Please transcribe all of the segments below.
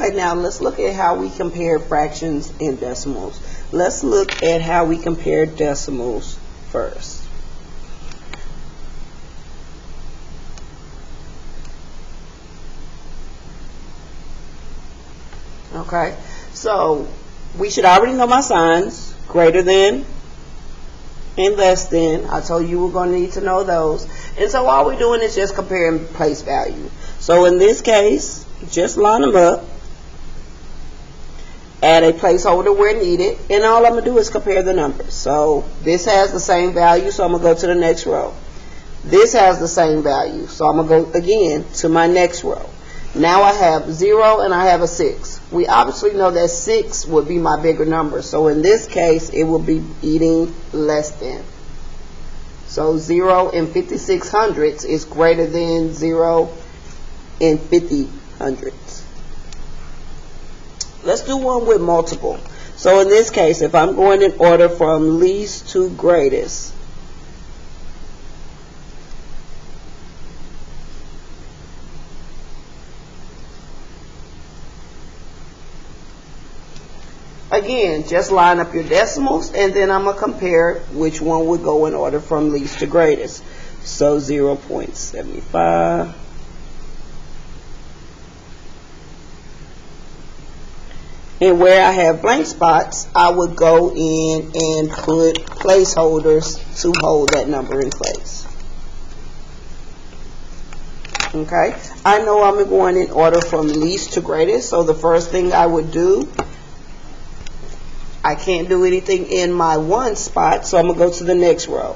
Okay, now let's look at how we compare fractions and decimals. Let's look at how we compare decimals first. Okay, so we should already know my signs, greater than and less than. I told you we're going to need to know those. And so all we're doing is just comparing place value. So in this case, just line them up, add a placeholder where needed, and all I'm going to do is compare the numbers. So this has the same value, so I'm going to go to the next row. This has the same value, so I'm going to go again to my next row. Now I have 0 and I have a 6. We obviously know that 6 would be my bigger number, so in this case it will be eating less than. So 0 and 56 hundredths is greater than 0 and 50 hundredths. Let's do one with multiple. So in this case, if I'm going in order from least to greatest, again, just line up your decimals, and then I'm going to compare which one would go in order from least to greatest. So 0.75. And where I have blank spots, I would go in and put placeholders to hold that number in place. Okay, I know I'm going in order from least to greatest, so the first thing I would do, I can't do anything in my 1 spot, so I'm going to go to the next row.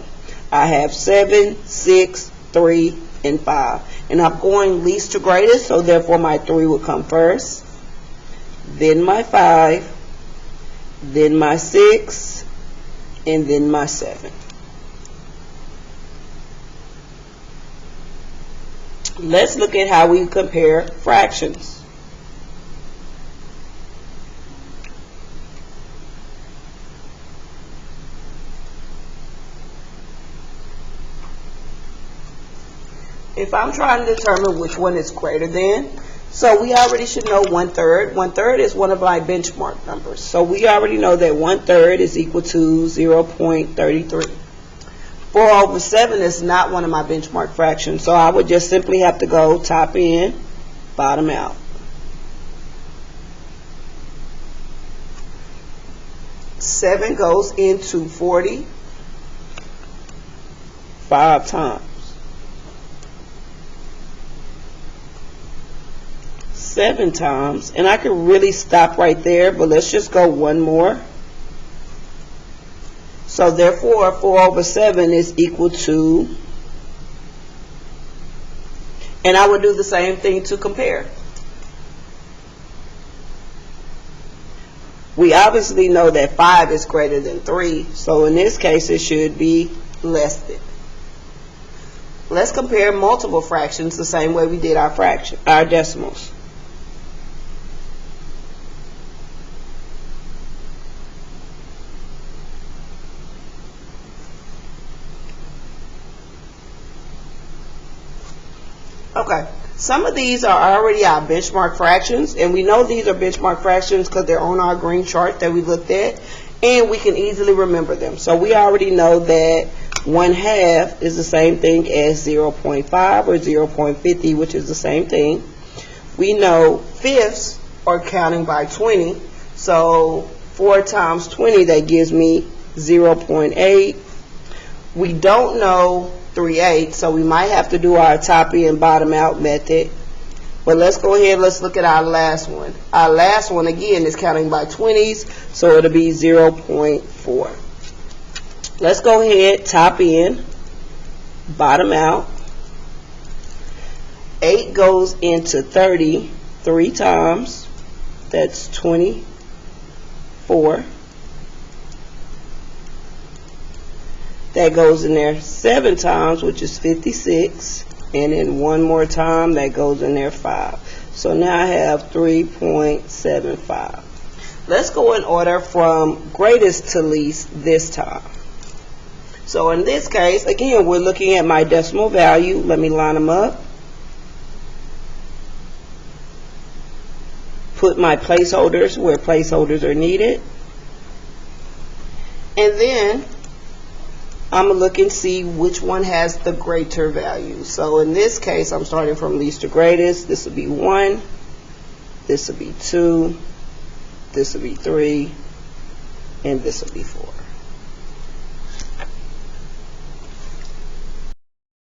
I have 7, 6, 3, and 5. And I'm going least to greatest, so therefore my 3 would come first, then my 5, then my 6, and then my 7. Let's look at how we compare fractions. If I'm trying to determine which one is greater than, so we already should know 1/3. 1/3 is one of my benchmark numbers. So we already know that 1/3 is equal to 0.33. 4/7 is not one of my benchmark fractions, so I would just simply have to go top in, bottom out. 7 goes into 40 5 times. 7 times, and I could really stop right there, but let's just go one more. So therefore 4/7 is equal to, and I would do the same thing to compare. We obviously know that 5 is greater than 3, so in this case it should be less than. Let's compare multiple fractions the same way we did our decimals. Okay, some of these are already our benchmark fractions, and we know these are benchmark fractions because they're on our green chart that we looked at, and we can easily remember them. So we already know that 1/2 is the same thing as 0.5 or 0.50, which is the same thing. We know fifths are counting by 20, so 4 times 20, that gives me 0.8. We don't know 3/8, so we might have to do our top in, bottom out method. But let's go ahead and let's look at our last one. Our last one, again, is counting by 20s, so it'll be 0.4. Let's go ahead, top in, bottom out. 8 goes into 30 3 times. That's 24. That goes in there 7 times, which is 56. And then one more time, that goes in there 5. So now I have 3.75. Let's go in order from greatest to least this time. So in this case, again, we're looking at my decimal value. Let me line them up. put my placeholders where placeholders are needed. And then I'm going to look and see which one has the greater value. So in this case, I'm starting from least to greatest. This will be 1. This will be 2. This will be 3. And this will be 4.